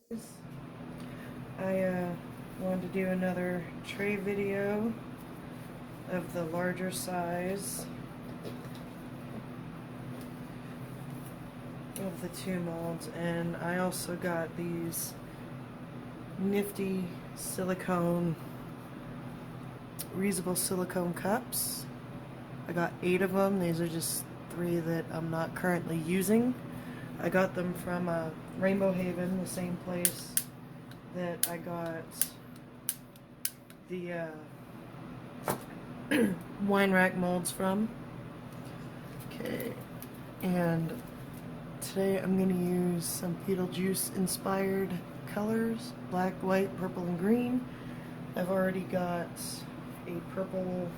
I wanted to do another tray video of the larger size of the two molds, and I also got these nifty silicone, reusable silicone cups. I got 8 of them. These are just 3 that I'm not currently using. I got them from RainbowHaven, the same place that I got the wine rack molds from. Okay, and today I'm going to use some Beetlejuice inspired colors, black, white, purple, and green. I've already got a purple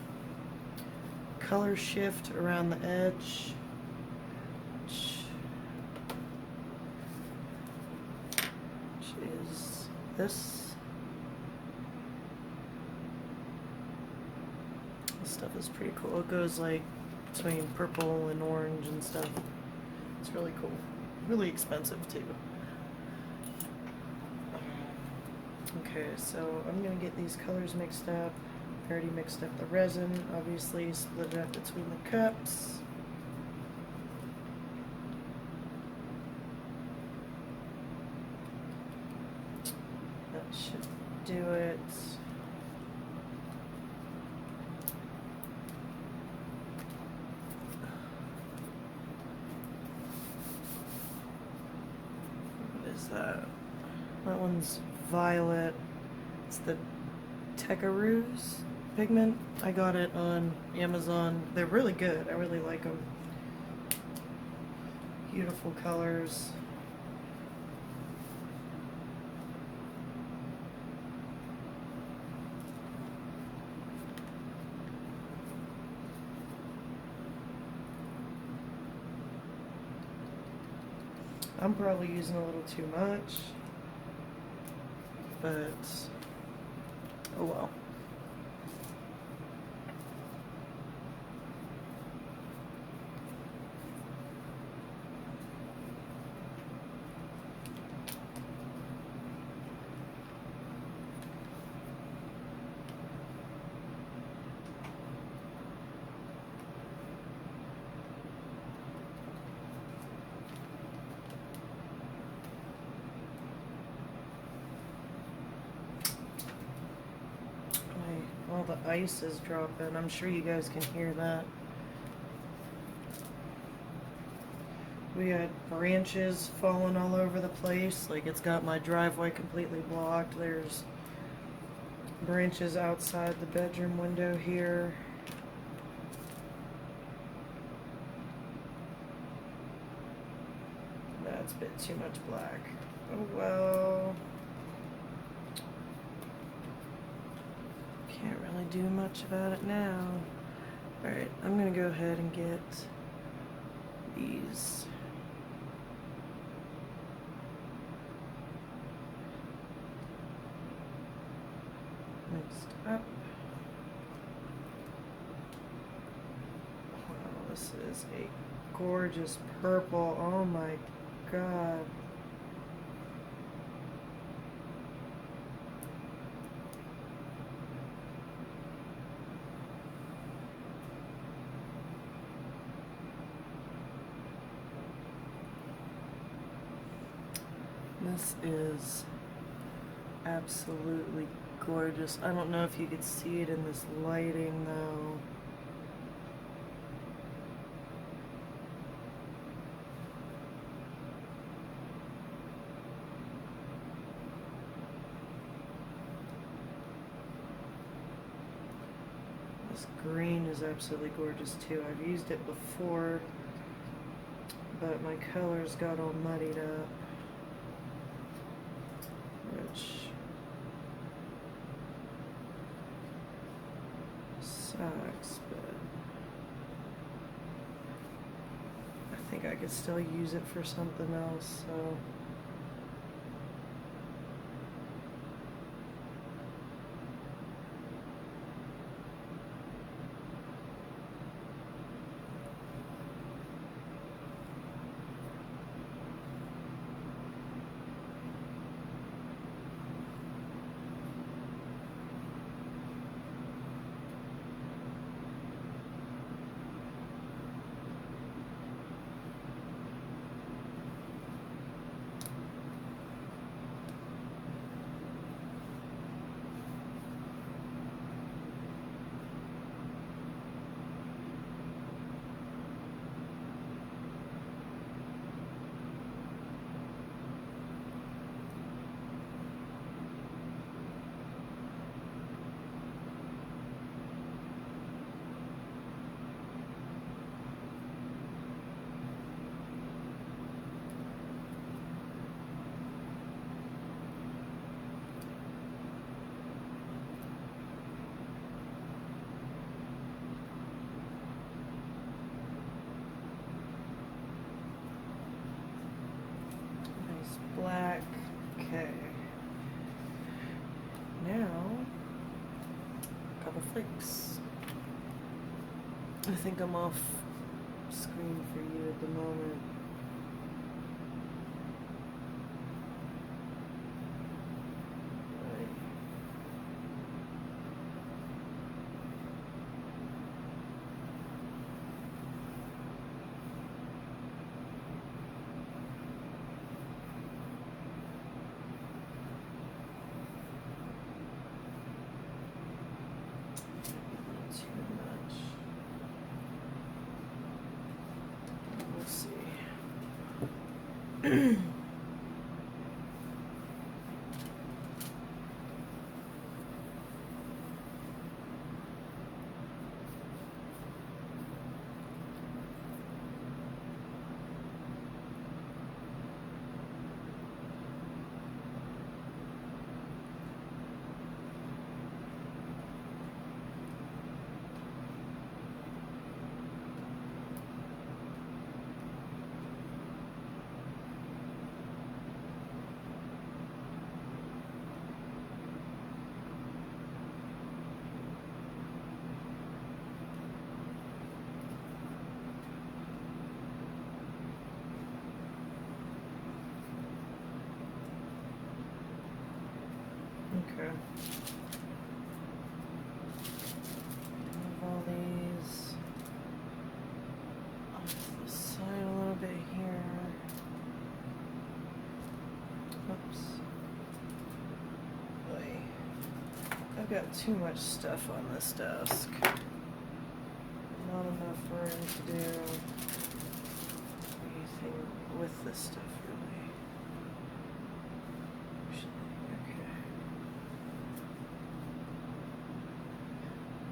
color shift around the edge, which is this. This stuff is pretty cool. It goes like between purple and orange and stuff. It's really cool. Really expensive too. Okay, so I'm gonna get these colors mixed up. I already mixed up the resin, obviously, split it up between the cups. That should do it. What is that? That one's violet. It's the Tecaroos pigment. I got it on Amazon. They're really good. I really like them. Beautiful colors. I'm probably using a little too much, but oh well. All the ice is dropping. I'm sure you guys can hear that. We had branches falling all over the place. Like, it's got my driveway completely blocked. There's branches outside the bedroom window here. That's a bit too much black. Oh well. Can't really do much about it now. Alright, I'm gonna go ahead and get these. Mixed up. Wow, this is a gorgeous purple. Oh my god. This is absolutely gorgeous. I don't know if you could see it in this lighting though. This green is absolutely gorgeous too. I've used it before, but my colors got all muddied up, which sucks, but I think I could still use it for something else, so. flakes. I think I'm off screen for you at the moment. Okay. Move all these off the side a little bit here. Oops. Boy. I've got too much stuff on this desk. Not enough room to do anything with this stuff, really.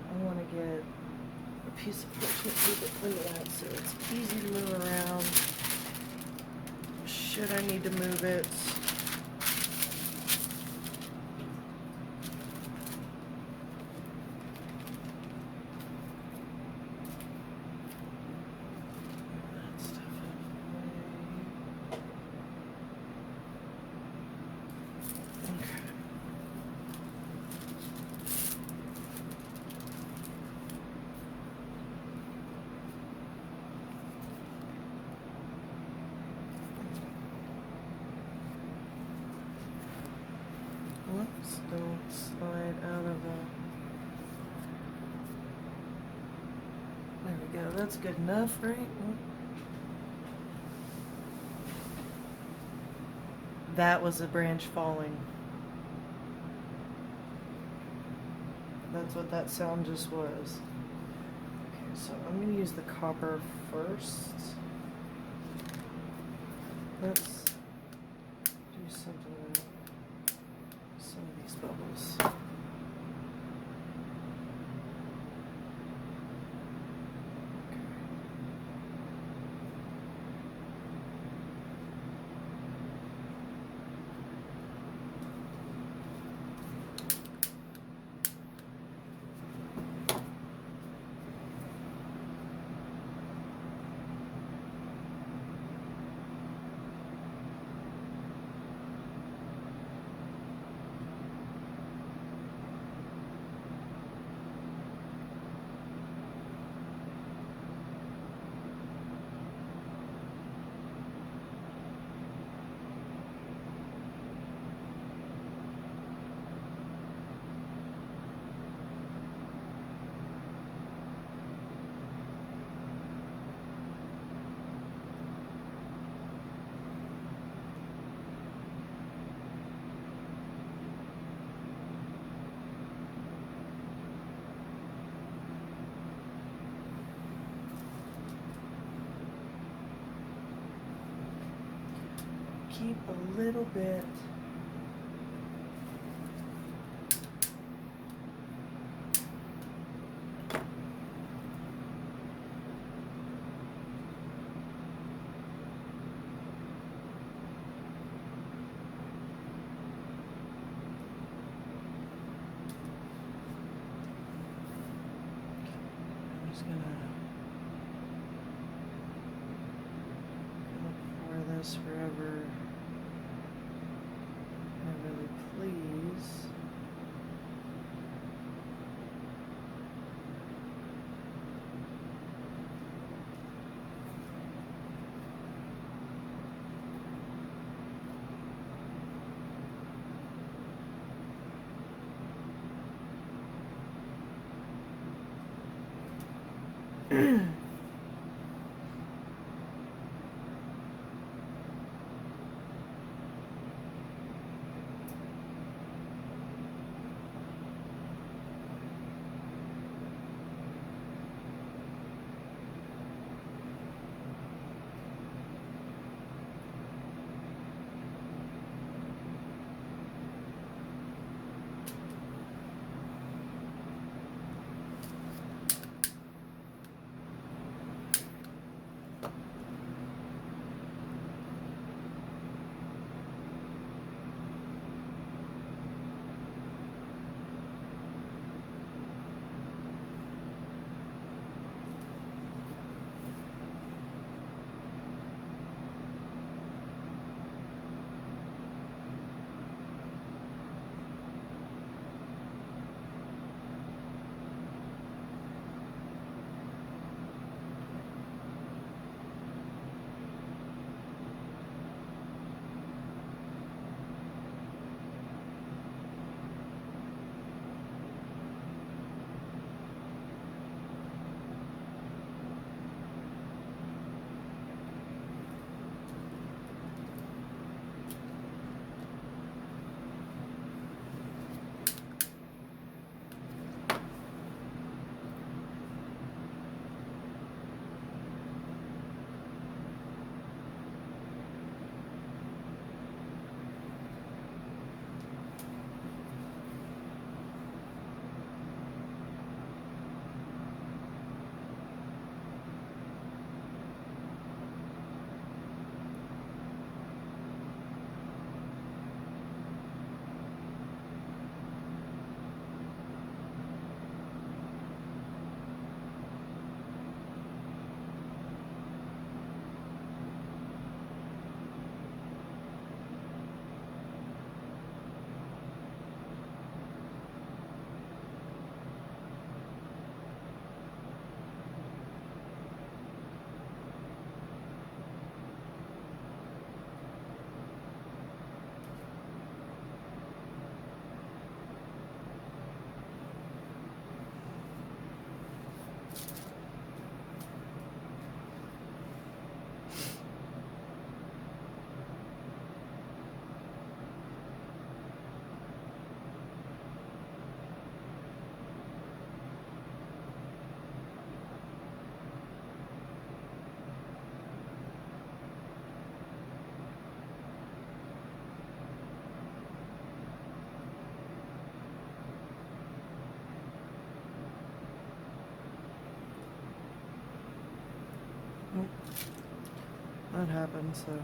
I want to get a piece of parchment paper cleaned out so it's easy to move around. Should I need to move it? Whoops, don't slide out of the... There we go, that's good enough, right? That was a branch falling. That's what that sound just was. Okay, so I'm going to use the copper first. Let's do something with some of these bubbles. Keep a little bit I'm just gonna pour this wherever I really please. That happened, so.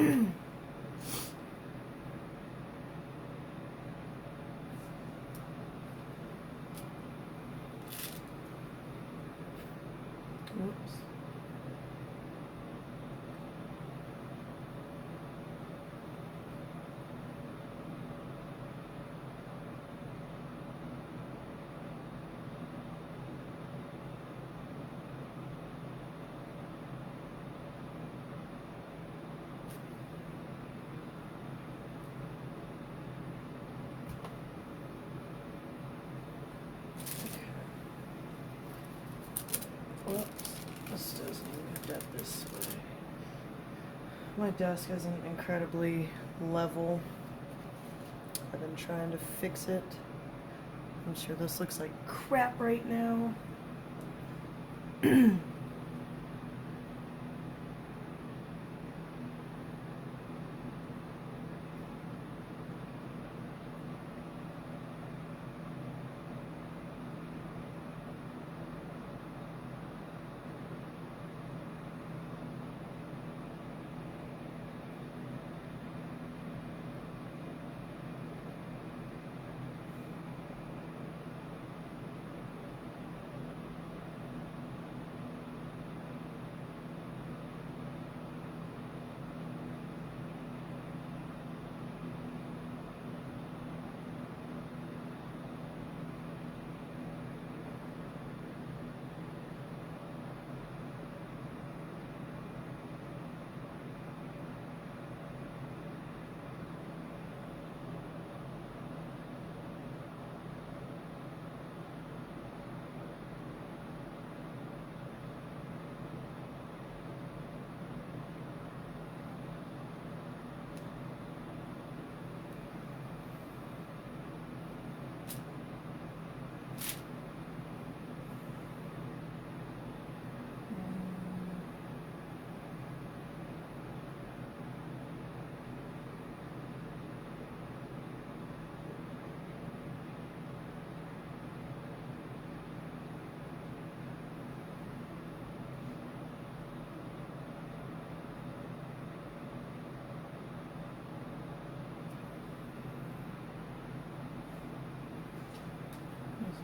Oops. Whoops, this doesn't even get this way. My desk isn't incredibly level. I've been trying to fix it. I'm sure this looks like crap right now.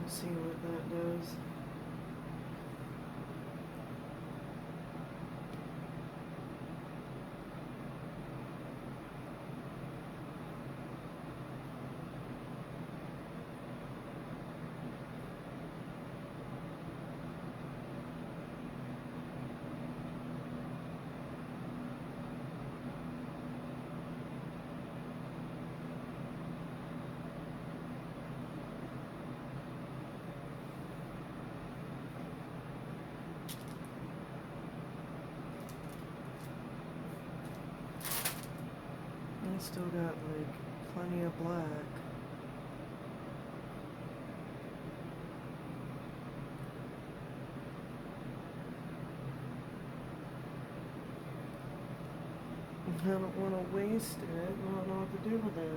Let's see what that does. I still got like plenty of black. I don't want to waste it. I don't know what to do with it.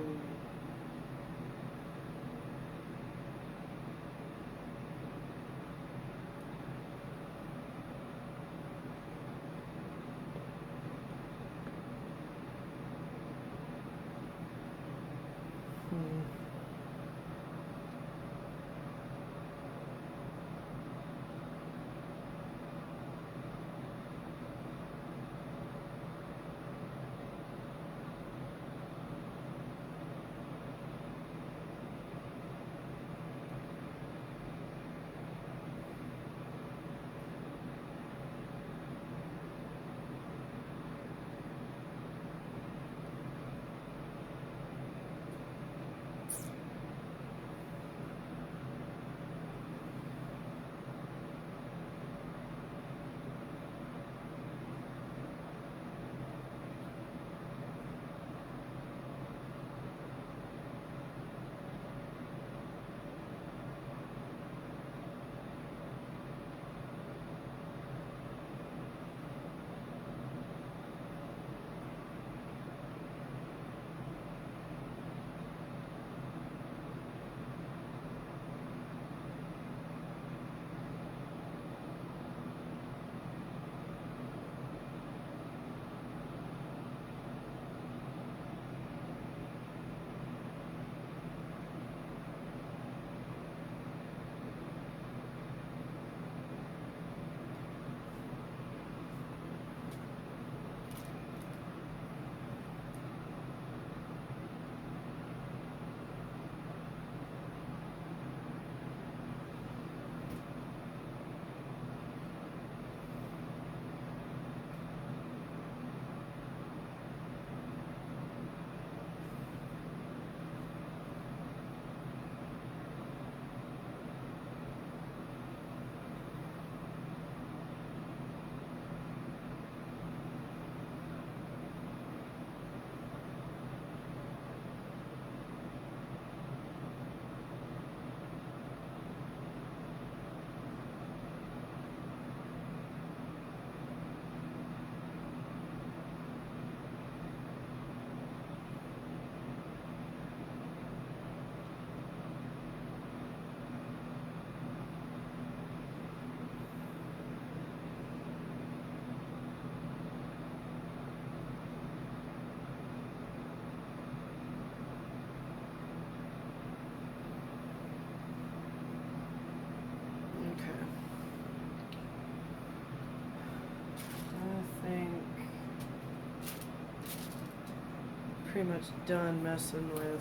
pretty much done messing with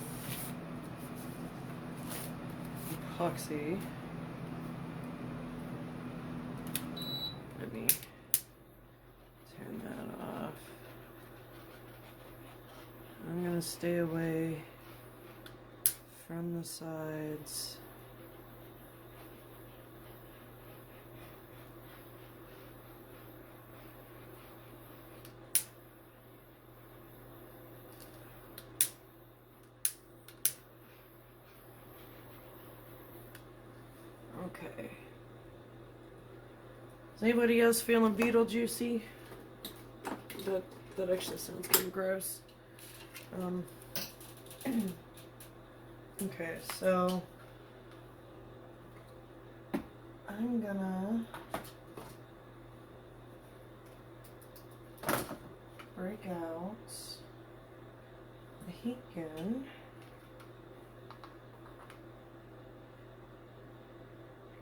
epoxy. Let me turn that off. I'm gonna stay away from the sides. Okay. Is anybody else feeling Beetlejuicy? That actually sounds kind of gross. Okay, so I'm gonna break out the heat gun.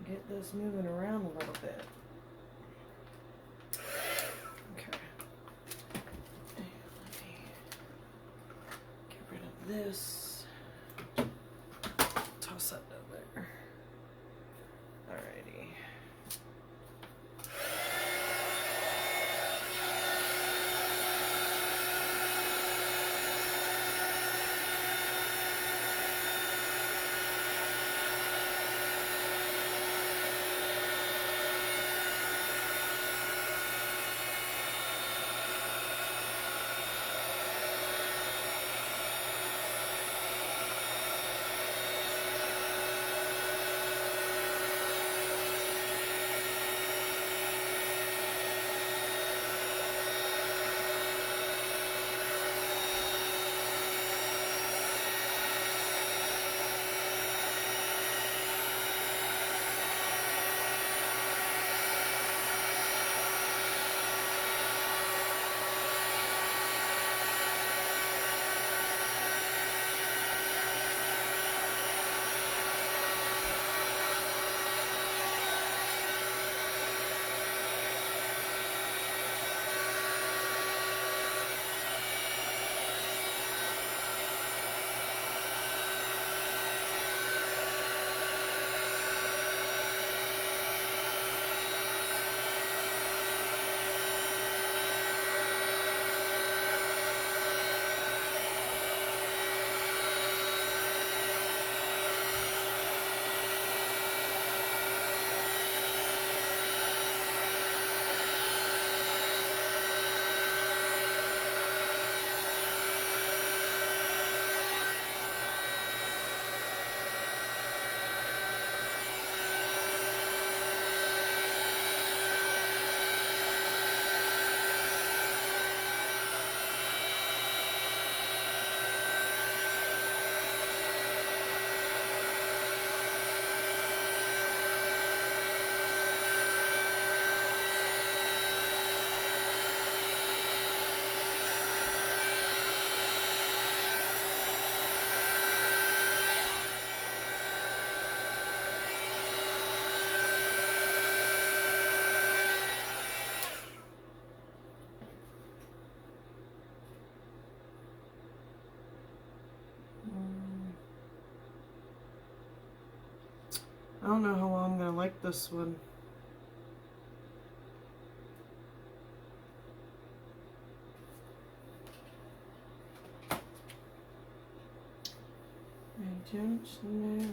Get this moving around a little bit. Okay. And let me get rid of this. Toss that down there. Alrighty. I don't know how long I'm gonna like this one. I don't know.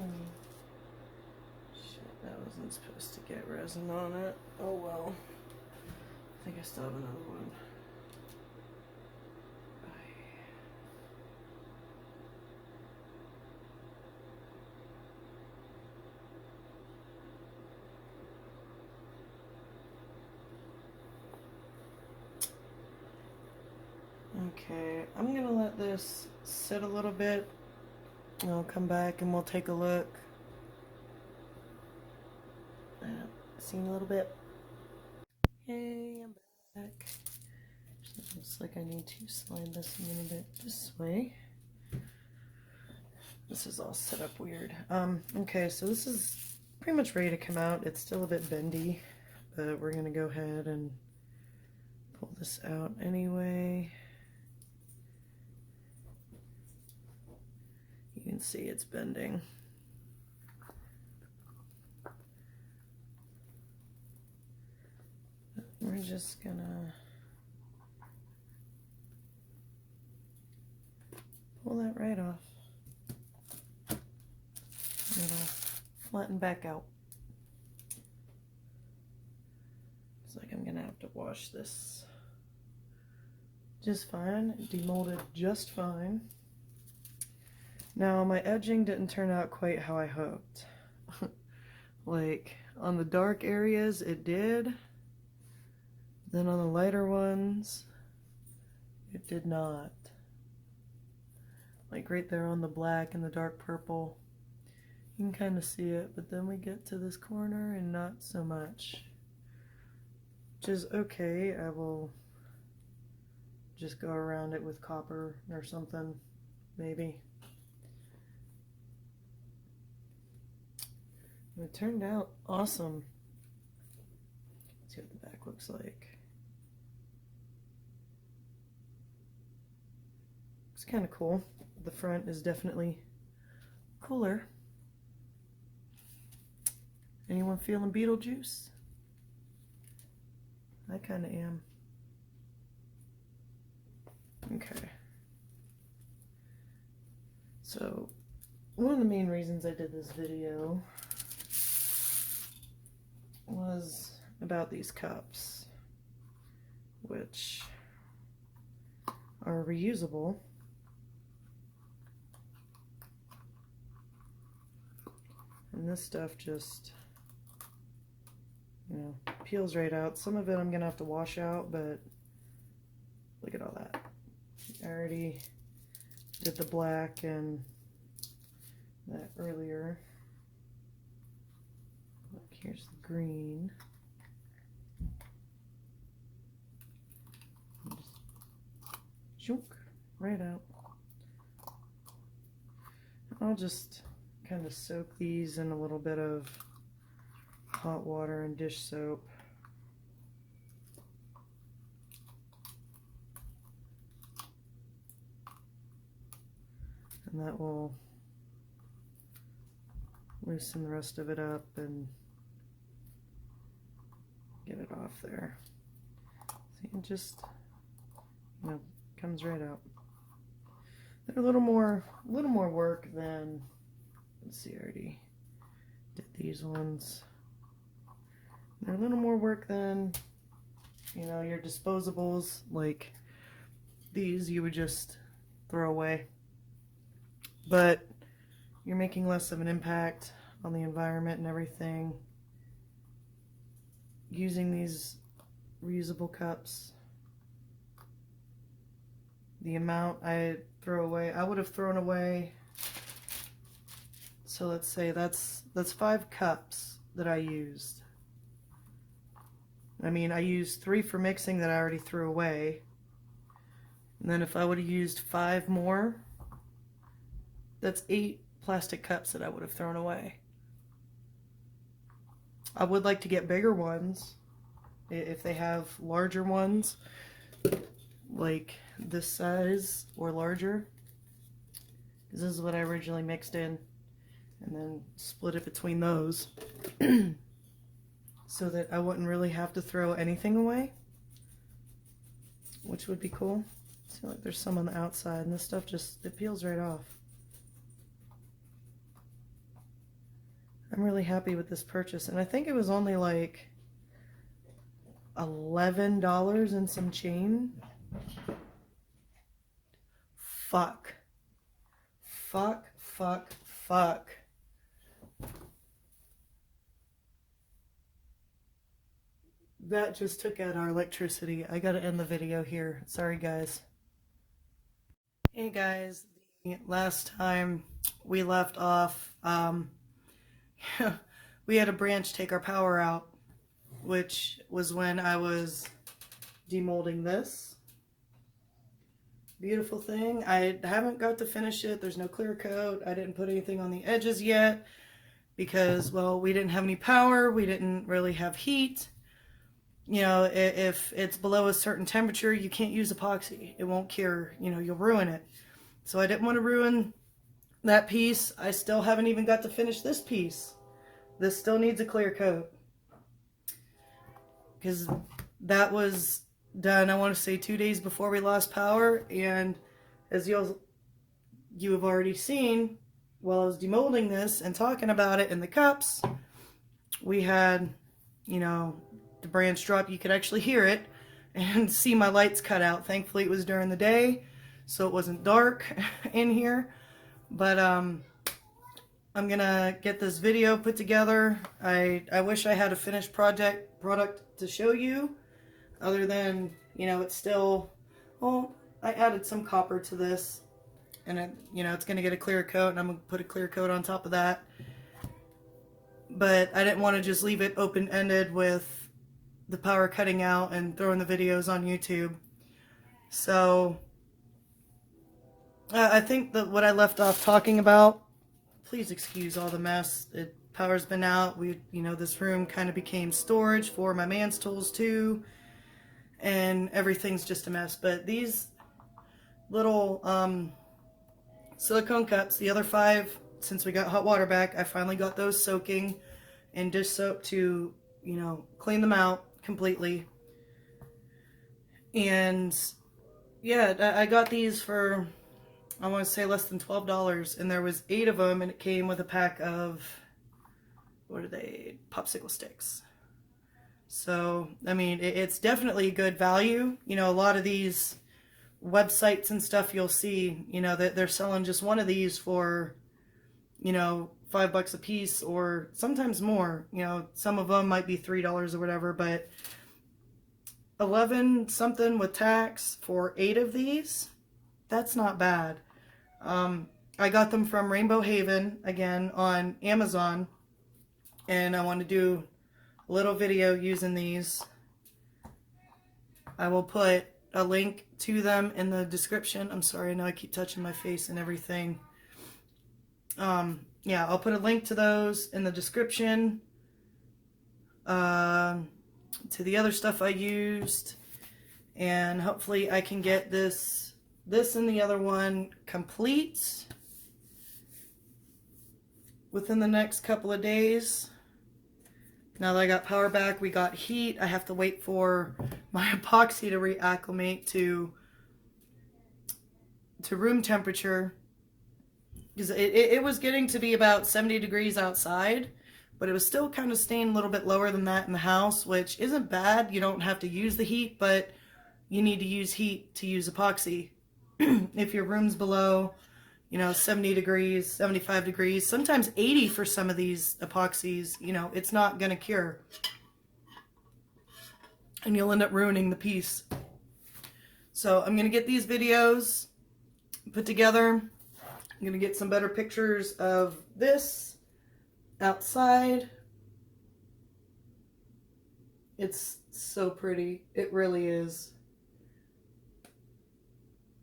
Shit, that wasn't supposed to get resin on it. Oh well. I think I still have another one. Okay, I'm gonna let this sit a little bit. I'll come back and we'll take a look. See you in a little bit. Hey, I'm back. Looks like I need to slide this a little bit this way. This is all set up weird. Okay, so this is pretty much ready to come out. It's still a bit bendy, but we're gonna go ahead and pull this out anyway. can see it's bending. We're just gonna pull that right off. It'll flatten back out. Looks like I'm gonna have to wash this just fine. It demolded just fine. Now my edging didn't turn out quite how I hoped. Like on the dark areas it did. Then on the lighter ones, it did not. Like right there on the black and the dark purple, you can kind of see it, but then we get to this corner and not so much. Which is okay. I will just go around it with copper or something, maybe. It turned out awesome. Let's see what the back looks like. It's kind of cool. The front is definitely cooler. Anyone feeling Beetlejuice? I kind of am. Okay. So, one of the main reasons I did this video was about these cups, which are reusable. And this stuff just, you know, peels right out. Some of it I'm gonna have to wash out, but look at all that. I already did the black and that earlier. Look, here's the green. Just shook right out. I'll just kind of soak these in a little bit of hot water and dish soap. And that will loosen the rest of it up and get it off there. See, it just, you know, comes right out. They're a little more work than, let's see, I already did these ones. They're a little more work than, you know, your disposables. Like these you would just throw away. But you're making less of an impact on the environment and everything using these reusable cups. The amount I throw away, I would have thrown away, so let's say that's 5 cups that I used. I mean, I used 3 for mixing that I already threw away. And then if I would have used 5 more, that's 8 plastic cups that I would have thrown away. I would like to get bigger ones, if they have larger ones, like this size or larger. This is what I originally mixed in, and then split it between those, so that I wouldn't really have to throw anything away, which would be cool. See, like there's some on the outside, and this stuff just, it peels right off. I'm really happy with this purchase, and I think it was only like $11 and some change. Fuck. Fuck, fuck, fuck. That just took out our electricity. I gotta end the video here. Sorry, guys. Hey, guys. The last time we left off, we had a branch take our power out, which was when I was demolding this. Beautiful thing. I haven't got to finish it. There's no clear coat. I didn't put anything on the edges yet because, well, we didn't have any power. We didn't really have heat. You know, if it's below a certain temperature, you can't use epoxy. It won't cure. You know, you'll ruin it. So I didn't want to ruin that piece, I still haven't even got to finish this piece. This still needs a clear coat. Because that was done, I want to say 2 days before we lost power. And as you have already seen, while I was demolding this and talking about it in the cups, we had, you know, the branch drop. You could actually hear it and see my lights cut out. Thankfully it was during the day, so it wasn't dark in here. But I'm gonna get this video put together. I wish I had a finished product to show you, other than, you know, it's still, well, I added some copper to this, and it, you know, it's gonna get a clear coat, and I'm gonna put a clear coat on top of that. But I didn't want to just leave it open-ended with the power cutting out and throwing the videos on YouTube. So I think that what I left off talking about, please excuse all the mess. Power's been out. You know, this room kind of became storage for my man's tools too, and everything's just a mess. But these little silicone cups, the other 5, since we got hot water back, I finally got those soaking in dish soap to, you know, clean them out completely. And yeah, I got these for, I want to say, less than $12, and there was 8 of them, and it came with a pack of, what are they, popsicle sticks. So I mean, it's definitely good value. You know, a lot of these websites and stuff, you'll see, you know, that they're selling just one of these for, you know, $5 a piece, or sometimes more. You know, some of them might be $3 or whatever, but 11 something with tax for 8 of these, that's not bad. I got them from RainbowHaven, again, on Amazon, and I want to do a little video using these. I will put a link to them in the description. I'm sorry, I know I keep touching my face and everything. Yeah, I'll put a link to those in the description, to the other stuff I used, and hopefully I can get this and the other one complete within the next couple of days. Now that I got power back, we got heat. I have to wait for my epoxy to reacclimate to room temperature, because it was getting to be about 70 degrees outside, but it was still kind of staying a little bit lower than that in the house, which isn't bad. You don't have to use the heat, but you need to use heat to use epoxy. If your room's below, you know, 70 degrees, 75 degrees, sometimes 80 for some of these epoxies, you know, it's not going to cure. And you'll end up ruining the piece. So I'm going to get these videos put together. I'm going to get some better pictures of this outside. It's so pretty. It really is.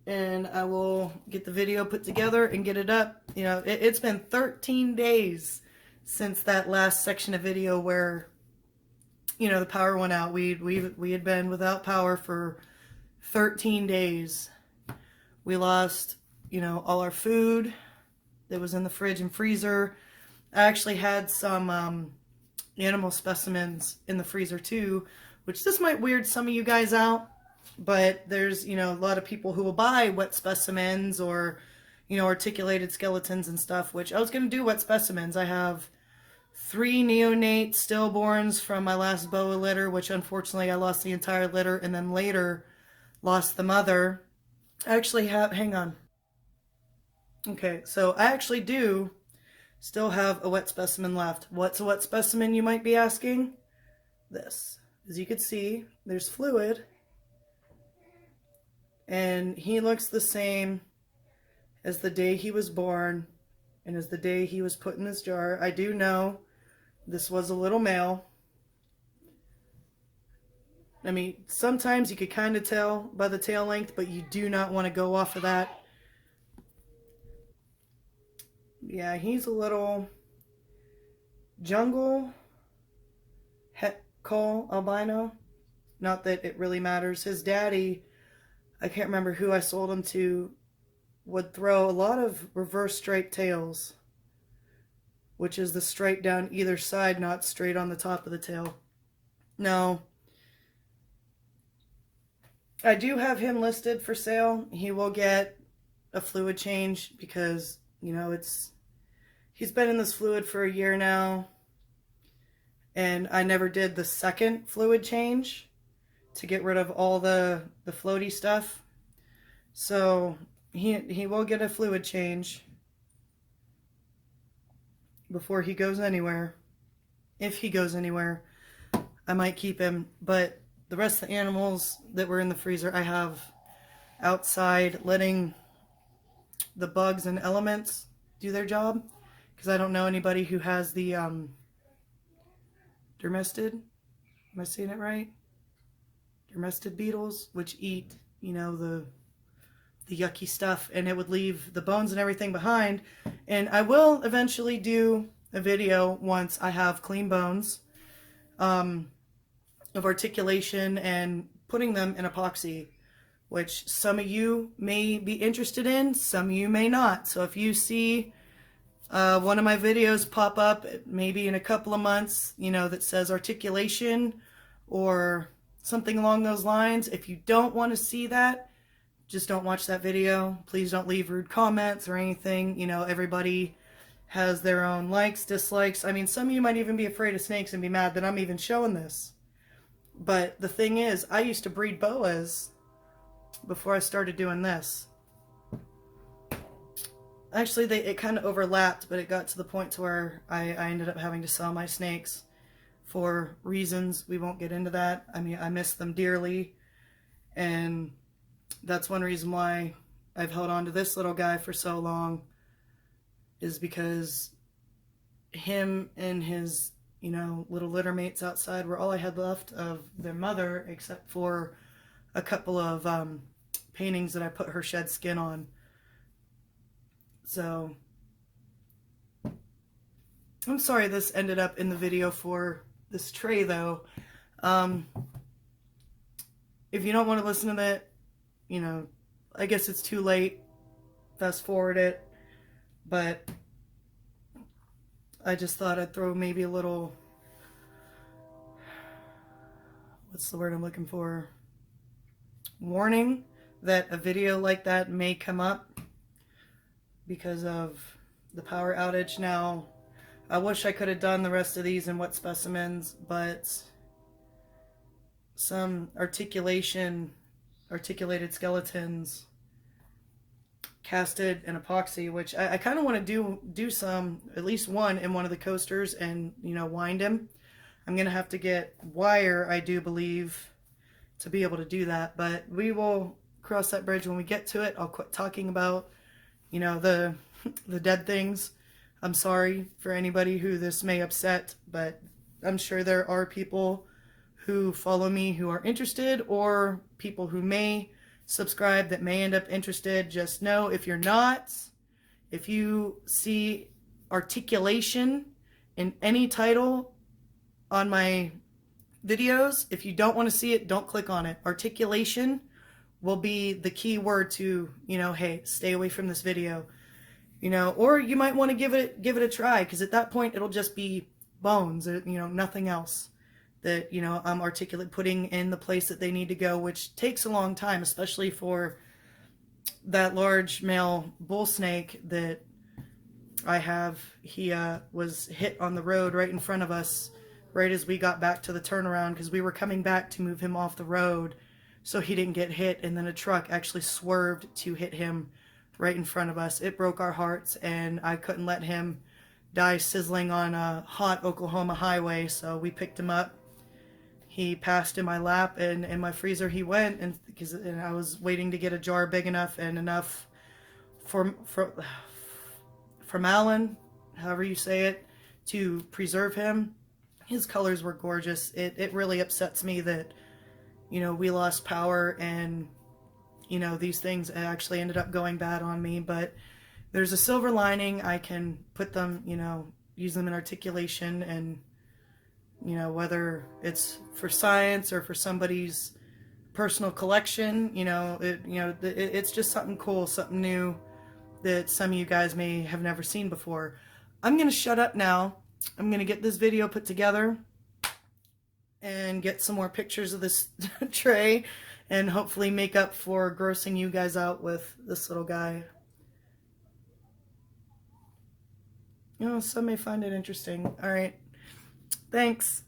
And I will get the video put together and get it up. You know, it's been 13 days since that last section of video where, you know, the power went out. We had been without power for 13 days. We lost, you know, all our food that was in the fridge and freezer. I actually had some animal specimens in the freezer too, which this might weird some of you guys out. But there's, you know, a lot of people who will buy wet specimens or, you know, articulated skeletons and stuff, which I was going to do wet specimens. I have 3 neonate stillborns from my last boa litter, which unfortunately I lost the entire litter and then later lost the mother. I actually have, hang on. Okay, so I actually do still have a wet specimen left. What's a wet specimen, you might be asking? This. As you can see, there's fluid. And he looks the same as the day he was born and as the day he was put in this jar. I do know this was a little male. I mean, sometimes you could kind of tell by the tail length, but you do not want to go off of that. Yeah, he's a little jungle het call albino. Not that it really matters. His daddy, I can't remember who I sold him to, would throw a lot of reverse straight tails, which is the straight down either side, not straight on the top of the tail. Now, I do have him listed for sale. He will get a fluid change because, you know, he's been in this fluid for a year now, and I never did the second fluid change to get rid of all the floaty stuff. So he will get a fluid change before he goes anywhere. If he goes anywhere, I might keep him, but the rest of the animals that were in the freezer I have outside, letting the bugs and elements do their job, because I don't know anybody who has the dermestid. Am I saying it right? Dermestid beetles, which eat, you know, the yucky stuff, and it would leave the bones and everything behind. And I will eventually do a video once I have clean bones of articulation and putting them in epoxy, which some of you may be interested in, some of you may not. So if you see one of my videos pop up maybe in a couple of months, you know, that says articulation or something along those lines, if you don't want to see that, just don't watch that video. Please don't leave rude comments or anything. You know, everybody has their own likes, dislikes. I mean, some of you might even be afraid of snakes and be mad that I'm even showing this. But the thing is, I used to breed boas before I started doing this. Actually, it kind of overlapped, but it got to the point to where I ended up having to sell my snakes for reasons. We won't get into that. I mean, I miss them dearly, and that's one reason why I've held on to this little guy for so long, is because him and his, you know, little litter mates outside were all I had left of their mother, except for a couple of paintings that I put her shed skin on. So I'm sorry this ended up in the video for this tray, though. If you don't want to listen to that, you know, I guess it's too late. Fast forward it. But I just thought I'd throw maybe a little, what's the word I'm looking for? Warning that a video like that may come up because of the power outage. Now, I wish I could have done the rest of these in wet specimens, but some articulated skeletons casted in epoxy, which I kind of want to do some, at least one in one of the coasters, and, you know, wind him. I'm going to have to get wire, I do believe, to be able to do that, but we will cross that bridge when we get to it. I'll quit talking about, you know, the dead things. I'm sorry for anybody who this may upset, but I'm sure there are people who follow me who are interested, or people who may subscribe that may end up interested. Just know, if you're not, if you see articulation in any title on my videos, if you don't want to see it, don't click on it. Articulation will be the key word to, you know, hey, stay away from this video. You know, or you might want to give it a try, because at that point it'll just be bones, you know, nothing else that, you know, I'm putting in the place that they need to go, which takes a long time, especially for that large male bull snake that I have. He was hit on the road right in front of us right as we got back to the turnaround, because we were coming back to move him off the road so he didn't get hit, and then a truck actually swerved to hit him right in front of us. It broke our hearts, and I couldn't let him die sizzling on a hot Oklahoma highway, so we picked him up. He passed in my lap, and in my freezer he went, and I was waiting to get a jar big enough and enough formalin, however you say it, to preserve him. His colors were gorgeous. It really upsets me that, you know, we lost power, and, you know, these things actually ended up going bad on me. But there's a silver lining. I can put them, you know, use them in articulation, and, you know, whether it's for science or for somebody's personal collection, you know, it's just something cool, something new that some of you guys may have never seen before. I'm going to shut up now. I'm going to get this video put together and get some more pictures of this tray and hopefully make up for grossing you guys out with this little guy. You know, some may find it interesting. All right. Thanks.